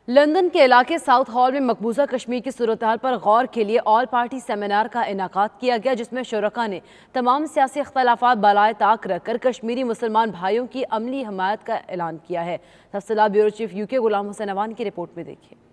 London کے علاقے south hall میں مقبوضہ کشمیر کی صورتحال پر غور کے لیے آل پارٹی سیمینار کا انعقاد کیا گیا، جس میں شرکاء نے تمام سیاسی اختلافات بالائے طاق رکھ کر کشمیری مسلمان بھائیوں کی عملی حمایت کا اعلان کیا ہے۔ تفصیلات bureau chief UK Ghulam Hussain Awan کی رپورٹ میں دیکھیں۔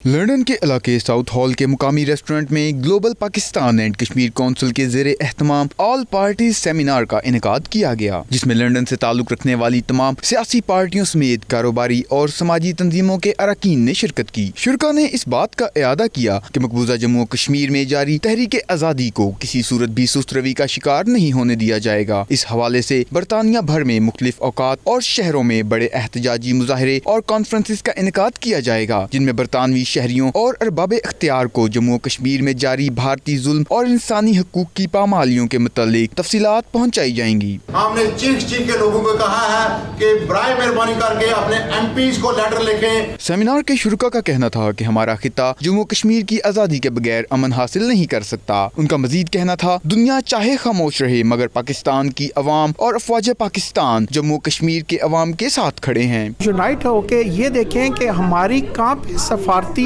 لندن کے علاقے ساؤتھ ہال کے مقامی ریسٹورنٹ میں global Pakistan and Kashmir council کے زیر اہتمام آل پارٹیز سیمینار کا انعقاد کیا گیا، جس میں لندن سے تعلق رکھنے والی تمام سیاسی پارٹیوں سمیت کاروباری اور سماجی تنظیموں کے اراکین نے شرکت کی۔ شرکاء نے اس بات کا اعادہ کیا کہ مقبوضہ جموں و کشمیر میں جاری تحریک آزادی کو کسی صورت بھی سست روی کا شکار نہیں ہونے دیا جائے گا۔ اس حوالے سے برطانیہ بھر میں مختلف اوقات اور شہروں میں بڑے احتجاجی مظاہرے اور کانفرنسز کا انعقاد کیا جائے گا، جن میں برطانوی شہریوں اور ارباب اختیار کو جموں و کشمیر میں جاری بھارتی ظلم اور انسانی حقوق کی پامالیوں کے متعلق تفصیلات پہنچائی جائیں گی۔ ہم نے چیخ کے لوگوں کو کہا ہے کہ برائے مہربانی کر کے اپنے MPs کو لیٹر لکھیں۔ سیمینار کے شرکاء کا کہنا تھا کہ ہمارا خطہ جموں کشمیر کی آزادی کے بغیر امن حاصل نہیں کر سکتا۔ ان کا مزید کہنا تھا، دنیا چاہے خاموش رہے مگر پاکستان کی عوام اور افواج پاکستان جموں کشمیر کے عوام کے ساتھ کھڑے ہیں۔ یونائٹ ہو کے یہ دیکھیں کہ ہماری کہاں پہ سفارتی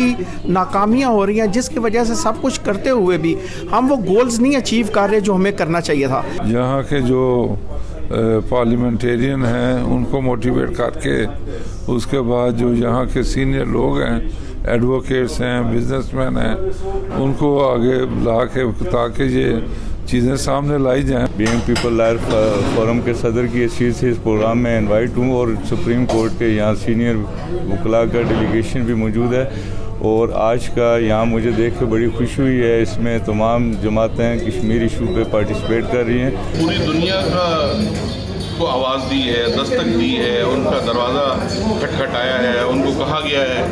ناکامیاں ہو رہی ہیں، جس کی وجہ سے سب کچھ کرتے ہوئے بھی ہم وہ گولز نہیں اچیو کر رہے جو ہمیں کرنا چاہیے تھا۔ یہاں کے جو پارلیمنٹیرین ہیں ان کو موٹیویٹ کر کے اس کے بعد جو یہاں کے سینئر لوگ ہیں، ایڈوکیٹس ہیں، بزنس مین ہیں، ان کو آگے لا کے تاکہ یہ چیزیں سامنے لائی جائیں۔ بینگ پیپل لائر فورم کے صدر کی حیثیت سے اس پروگرام میں انوائٹ ہوں اور سپریم کورٹ کے یہاں سینئر وکلاء کا ڈیلیگیشن بھی موجود ہے، اور آج کا یہاں مجھے دیکھ کے بڑی خوشی ہوئی ہے۔ اس میں تمام جماعتیں کشمیر ایشو پہ پارٹیسپیٹ کر رہی ہیں۔ پوری دنیا کو آواز دی ہے، دستک دی ہے، ان کا دروازہ کھٹکھٹایا ہے، ان کو کہا گیا ہے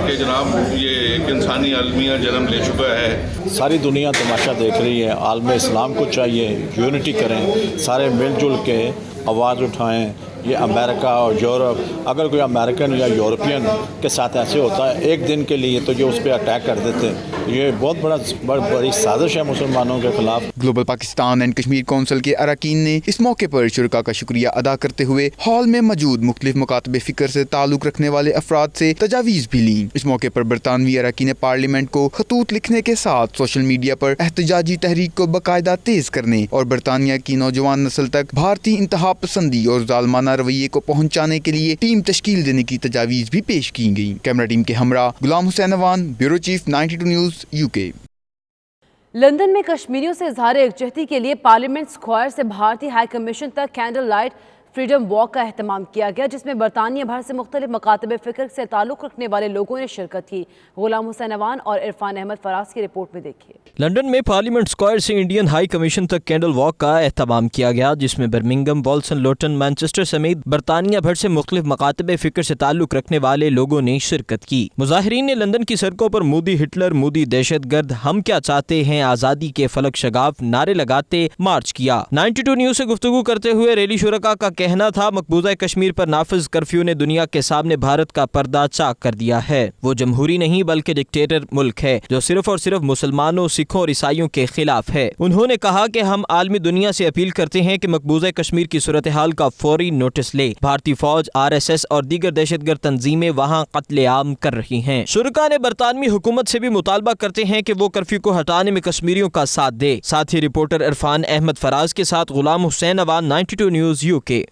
کہ جناب یہ ایک انسانی المیہ جنم لے چکا ہے۔ ساری دنیا تماشا دیکھ رہی ہے، عالم اسلام کو چاہیے یونٹی کریں، سارے مل جل کے آواز اٹھائیں۔ یہ امریکہ اور یورپ، اگر کوئی امریکن یا یورپین کے ساتھ ایسے ہوتا ہے ایک دن کے لیے تو یہ اس پہ اٹیک کر دیتے ہیں۔ یہ بہت بڑی سازش ہے مسلمانوں کے خلاف۔ Global Pakistan and Kashmir council کے اراکین نے اس موقع پر شرکاء کا شکریہ ادا کرتے ہوئے ہال میں موجود مختلف مکاتب فکر سے تعلق رکھنے والے افراد سے تجاویز بھی لیں۔ اس موقع پر برطانوی اراکین پارلیمنٹ کو خطوط لکھنے کے ساتھ سوشل میڈیا پر احتجاجی تحریک کو باقاعدہ تیز کرنے اور برطانیہ کی نوجوان نسل تک بھارتی انتہا پسندی اور ظالمانہ رویے کو پہنچانے کے لیے ٹیم تشکیل دینے کی تجاویز بھی پیش کی گئی۔ کیمرہ ٹیم کے ہمراہ Ghulam Hussain Awan, bureau chief 92 news UK۔ London میں کشمیریوں سے اظہار یکجہتی کے لیے پارلیمنٹ اسکوائر سے بھارتی ہائی کمیشن تک کینڈل لائٹ فریڈم واک کا اہتمام کیا گیا، جس میں برطانیہ بھر سے مختلف مکاتب فکر سے تعلق رکھنے والے لوگوں نے شرکت کی۔ غلام حسین اوان اور عرفان احمد فراز کی رپورٹ میں دیکھیے۔ لندن میں پارلیمنٹ اسکوائر سے انڈین ہائی کمیشن تک کینڈل واک کا اہتمام کیا گیا، جس میں برمنگھم، والسن، لوٹن، مانچسٹر سمیت برطانیہ بھر سے مختلف مکاتب فکر سے تعلق رکھنے والے لوگوں نے شرکت کی۔ مظاہرین نے لندن کی سڑکوں پر مودی ہٹلر، مودی دہشت گرد، ہم کیا چاہتے ہیں، آزادی کے فلک شگاف نعرے لگاتے مارچ کیا۔ 92 نیوز سے گفتگو کرتے ہوئے ریلی شرکاء کا کہنا تھا، مقبوضہ کشمیر پر نافذ کرفیو نے دنیا کے سامنے بھارت کا پردہ چاک کر دیا ہے۔ وہ جمہوری نہیں بلکہ ڈکٹیٹر ملک ہے جو صرف اور صرف مسلمانوں، سکھوں اور عیسائیوں کے خلاف ہے۔ انہوں نے کہا کہ ہم عالمی دنیا سے اپیل کرتے ہیں کہ مقبوضہ کشمیر کی صورتحال کا فوری نوٹس لے۔ بھارتی فوج، RSS اور دیگر دہشت گرد تنظیمیں وہاں قتل عام کر رہی ہیں۔ شرکاء نے برطانوی حکومت سے بھی مطالبہ کرتے ہیں کہ وہ کرفیو کو ہٹانے میں کشمیریوں کا ساتھ دے۔ ساتھی رپورٹر عرفان احمد فراز کے ساتھ غلام حسین اوان، 92 نیوز UK۔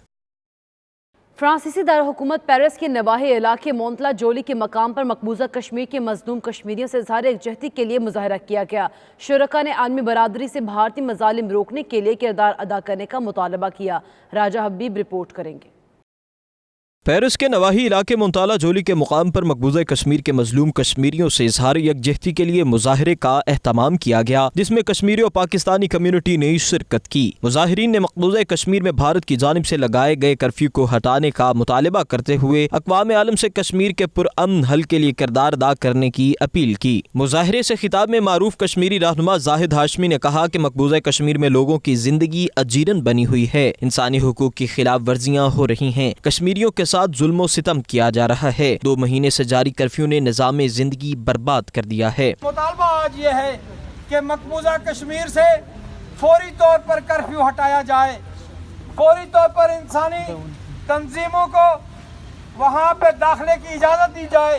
فرانسیسی دارالحکومت پیرس کے نواحی علاقے مونتلا جولی کے مقام پر مقبوضہ کشمیر کے مظلوم کشمیریوں سے اظہار یکجہتی کے لیے مظاہرہ کیا گیا۔ شرکاء نے عالمی برادری سے بھارتی مظالم روکنے کے لیے کردار ادا کرنے کا مطالبہ کیا۔ راجہ حبیب رپورٹ کریں گے۔ پیرس کے نواحی علاقے مونتالا جولی کے مقام پر مقبوضہ کشمیر کے مظلوم کشمیریوں سے اظہار یکجہتی کے لیے مظاہرے کا اہتمام کیا گیا، جس میں کشمیری اور پاکستانی کمیونٹی نے شرکت کی۔ مظاہرین نے مقبوضہ کشمیر میں بھارت کی جانب سے لگائے گئے کرفیو کو ہٹانے کا مطالبہ کرتے ہوئے اقوام عالم سے کشمیر کے پرامن حل کے لیے کردار ادا کرنے کی اپیل کی۔ مظاہرے سے خطاب میں معروف کشمیری رہنما زاہد ہاشمی نے کہا کہ مقبوضہ کشمیر میں لوگوں کی زندگی اجیرن بنی ہوئی ہے، انسانی حقوق کی خلاف ورزیاں ہو رہی ہیں، کشمیریوں کے ساتھ ظلم و ستم کیا جا رہا ہے۔ 2 مہینے سے جاری کرفیو نے نظام زندگی برباد کر دیا ہے۔ مطالبہ آج یہ ہے کہ مقبوضہ کشمیر سے فوری طور پر کرفیو ہٹایا جائے، فوری طور پر انسانی تنظیموں کو وہاں پہ داخلے کی اجازت دی جائے،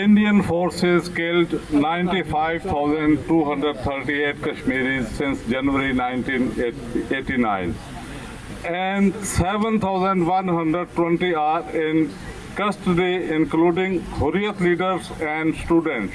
Indian forces killed 95,238 Kashmiris since January 1989 and 7,120 are in custody including Hurriyat leaders and students.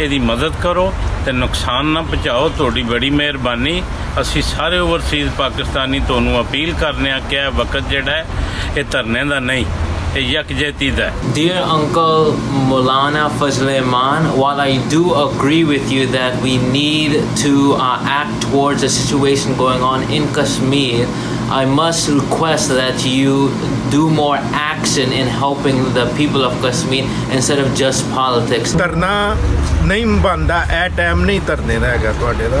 ਇਹਦੀ ਮਦਦ ਕਰੋ ਤੇ ਨੁਕਸਾਨ ਨਾ ਪਹੁੰਚਾਓ। ਤੁਹਾਡੀ ਬੜੀ ਮਿਹਰਬਾਨੀ। ਅਸੀਂ ਸਾਰੇ ਓਵਰਸੀਜ਼ ਪਾਕਿਸਤਾਨੀ ਤੁਹਾਨੂੰ ਅਪੀਲ ਕਰਨੇ ਆ ਕਿ ਇਹ ਵਕਤ ਜਿਹੜਾ ਇਹ ਧਰਨੇ ਦਾ ਨਹੀਂ, ਇਹ ਯਕਜਹਿਤੀ ਦਾ। Dear Uncle Maulana Fazlur Rahman, while I do agree with you that we need to act towards the situation going on in Kashmir, I must request that you do more action in helping the people of Kashmir instead of just politics. ਧਰਨਾ ਨਹੀਂ ਬਣਦਾ, ਇਹ time ਨਹੀਂ ਧਰਨੇ ਦਾ ਹੈਗਾ ਤੁਹਾਡੇ ਦਾ।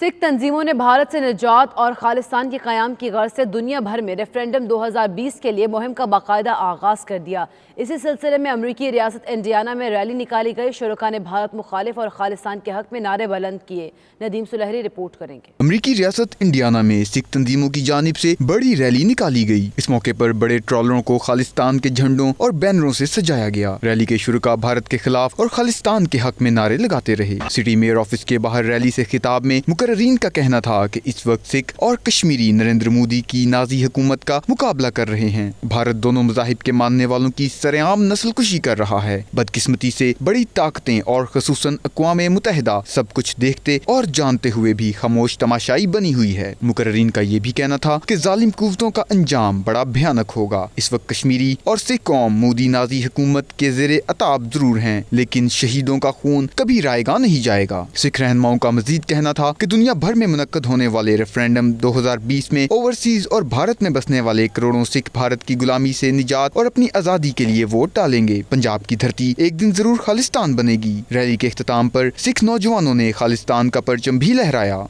سکھ تنظیموں نے بھارت سے نجات اور خالصتان کے قیام کی غرض سے دنیا بھر میں ریفرینڈم 2020 کے لیے مہم کا باقاعدہ آغاز کر دیا۔ اسی سلسلے میں امریکی ریاست انڈیانا میں ریلی نکالی گئی۔ شرکاء نے بھارت مخالف اور خالصتان کے حق میں نعرے بلند کیے۔ ندیم سلہری رپورٹ کریں گے۔ امریکی ریاست انڈیانا میں سکھ تنظیموں کی جانب سے بڑی ریلی نکالی گئی۔ اس موقع پر بڑے ٹرالروں کو خالصتان کے جھنڈوں اور بینروں سے سجایا گیا۔ ریلی کے شرکاء بھارت کے خلاف اور خالصتان کے حق میں نعرے لگاتے رہے۔ سٹی میئر آفس کے باہر ریلی سے خطاب میں مقررین کا کہنا تھا کہ اس وقت سکھ اور کشمیری نریندر مودی کی نازی حکومت کا مقابلہ کر رہے ہیں۔ بھارت دونوں مذاہب کے ماننے والوں کی سرعام نسل کشی کر رہا ہے۔ بدقسمتی سے بڑی طاقتیں اور خصوصاً اقوام متحدہ سب کچھ دیکھتے اور جانتے ہوئے بھی خاموش تماشائی بنی ہوئی ہے۔ مقررین کا یہ بھی کہنا تھا کہ ظالم قوتوں کا انجام بڑا بھیانک ہوگا۔ اس وقت کشمیری اور سکھ قوم مودی نازی حکومت کے زیر عتاب ضرور ہیں، لیکن شہیدوں کا خون کبھی رائے گاہ نہیں جائے گا۔ سکھ رہنماؤں کا مزید کہنا تھا کہ دنیا بھر میں منعقد ہونے والے ریفرینڈم 2020 میں اوورسیز اور بھارت میں بسنے والے کروڑوں سکھ بھارت کی غلامی سے نجات اور اپنی آزادی کے لیے ووٹ ڈالیں گے۔ پنجاب کی دھرتی ایک دن ضرور خالصتان بنے گی۔ ریلی کے اختتام پر سکھ نوجوانوں نے خالصتان کا پرچم بھی لہرایا۔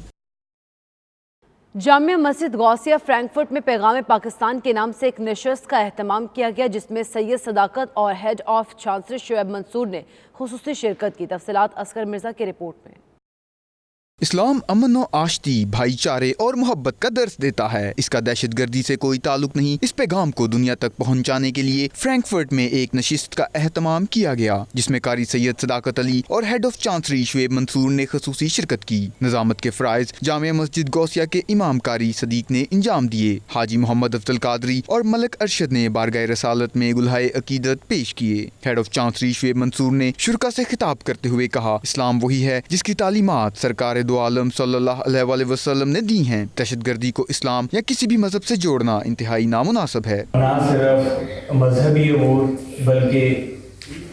جامع مسجد غوثیہ فرینکفرٹ میں پیغام پاکستان کے نام سے ایک نشست کا اہتمام کیا گیا، جس میں سید صداقت اور ہیڈ آف چانسلر شعیب منصور نے خصوصی شرکت کی۔ تفصیلات اصغر مرزا کی رپورٹ میں۔ اسلام امن و آشتی، بھائی چارے اور محبت کا درس دیتا ہے۔ اس کا دہشت گردی سے کوئی تعلق نہیں۔ اس پیغام کو دنیا تک پہنچانے کے لیے فرینکفرٹ میں ایک نشست کا اہتمام کیا گیا، جس میں قاری سید صداقت علی اور ہیڈ آف چانسلری شعیب منصور نے خصوصی شرکت کی۔ نظامت کے فرائض جامع مسجد غوثیہ کے امام قاری صدیق نے انجام دیے۔ حاجی محمد افضل قادری اور ملک ارشد نے بارگاہ رسالت میں گلہائے عقیدت پیش کیے۔ ہیڈ آف چانسلری شعیب منصور نے شرکاء سے خطاب کرتے ہوئے کہا، اسلام وہی ہے جس کی تعلیمات سرکار دو عالم صلی اللہ علیہ وآلہ وسلم نے دی ہیں۔ دہشت گردی کو اسلام یا کسی بھی مذہب سے جوڑنا انتہائی نامناسب ہے۔ نہ صرف مذہبی امور بلکہ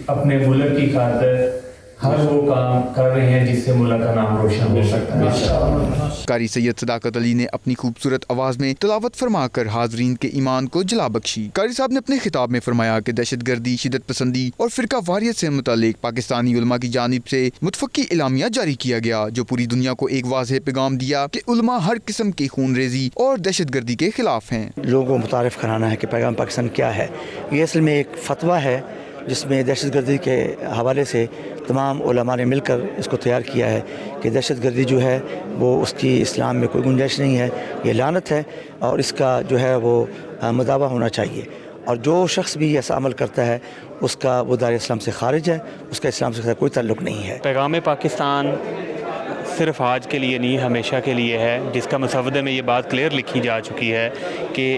اپنے ملک کی خاطر ہر وہ کام کر رہے ہیں جس سے ملک کا نام روشن ہو سکتا ہے۔ قاری سید صداقت علی نے اپنی خوبصورت آواز میں تلاوت فرما کر حاضرین کے ایمان کو جلا بخشی۔ قاری صاحب نے اپنے خطاب میں فرمایا کہ دہشت گردی، شدت پسندی اور فرقہ واریت سے متعلق پاکستانی علماء کی جانب سے متفقی اعلامیہ جاری کیا گیا، جو پوری دنیا کو ایک واضح پیغام دیا کہ علماء ہر قسم کی خون ریزی اور دہشت گردی کے خلاف ہیں۔ لوگوں کو متعارف کرانا ہے کہ پیغام پاکستان کیا ہے۔ یہ اصل میں ایک فتویٰ ہے جس میں دہشت گردی کے حوالے سے تمام علماء نے مل کر اس کو تیار کیا ہے کہ دہشت گردی جو ہے وہ اس کی اسلام میں کوئی گنجائش نہیں ہے، یہ لعنت ہے اور اس کا جو ہے وہ مداوع ہونا چاہیے، اور جو شخص بھی ایسا عمل کرتا ہے اس کا وہ دائرۂ اسلام سے خارج ہے، اس کا اسلام سے کوئی تعلق نہیں ہے۔ پیغام پاکستان صرف آج کے لیے نہیں، ہمیشہ کے لیے ہے، جس کا مسودے میں یہ بات کلیئر لکھی جا چکی ہے کہ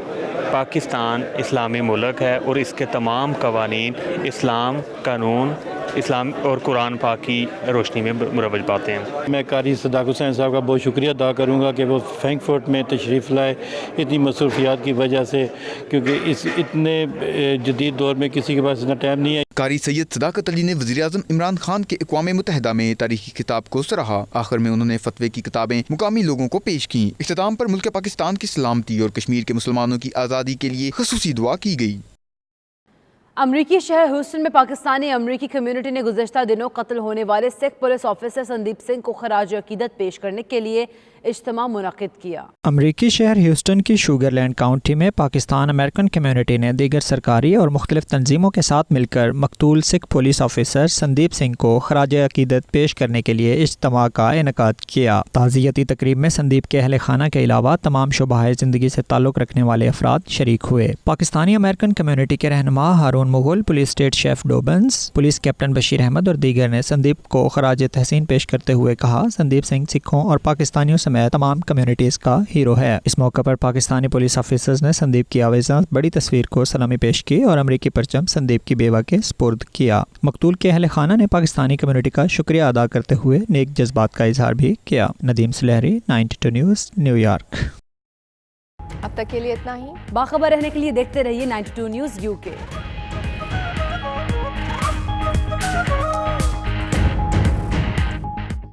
پاکستان اسلامی ملک ہے اور اس کے تمام قوانین اسلام، قانون، اسلام اور قرآن پاک کی روشنی میں مروج پاتے ہیں۔ میں قاری صداقت حسین صاحب کا بہت شکریہ ادا کروں گا کہ وہ فرینکفرٹ میں تشریف لائے اتنی مصروفیات کی وجہ سے، کیونکہ اس اتنے جدید دور میں کسی کے پاس اتنا ٹائم نہیں ہے۔ قاری سید صداقت علی نے وزیراعظم عمران خان کے اقوام متحدہ میں تاریخی خطاب کو سراہا۔ آخر میں انہوں نے فتوے کی کتابیں مقامی لوگوں کو پیش کیں۔ اختتام پر ملک پاکستان کی سلامتی اور کشمیر کے مسلمانوں کی آزادی کے لیے خصوصی دعا کی گئی۔ امریکی شہر ہیوسٹن میں پاکستانی امریکی کمیونٹی نے گزشتہ دنوں قتل ہونے والے سکھ پولیس آفیسر سندیپ سنگھ کو خراج عقیدت پیش کرنے کے لیے اجتماع منعقد کیا۔ امریکی شہر ہیوسٹن کی شوگر لینڈ کاؤنٹی میں پاکستان امریکن کمیونٹی نے دیگر سرکاری اور مختلف تنظیموں کے ساتھ مل کر مقتول سکھ پولیس آفیسر سندیپ سنگھ کو خراج عقیدت پیش کرنے کے لیے اجتماع کا انعقاد کیا۔ تعزیتی تقریب میں سندیپ کے اہل خانہ کے علاوہ تمام شعبہ زندگی سے تعلق رکھنے والے افراد شریک ہوئے۔ پاکستانی امریکن کمیونٹی کے رہنما Haroon Mughal, police state chief Dobbins, police captain Bashir Ahmed اور دیگر نے سندیپ کو خراج تحسین پیش کرتے ہوئے کہا، سندیپ سنگھ سکھوں اور پاکستانیوں سمیت تمام کمیونٹیز کا ہیرو ہے۔ اس موقع پر پاکستانی پولیس آفیسرز نے سندیپ کی آویزاں بڑی تصویر کو سلامی پیش کی اور امریکی پرچم سندیپ کی بیوہ کے سپرد کیا۔ مقتول کے اہل خانہ نے پاکستانی کمیونٹی کا شکریہ ادا کرتے ہوئے نیک جذبات کا اظہار بھی کیا۔ Nadeem Suleri, 92 news, new York. اب تک کے لیے اتنا ہی۔ باخبر رہنے کے لیے دیکھتے رہیے 92 نیوز UK۔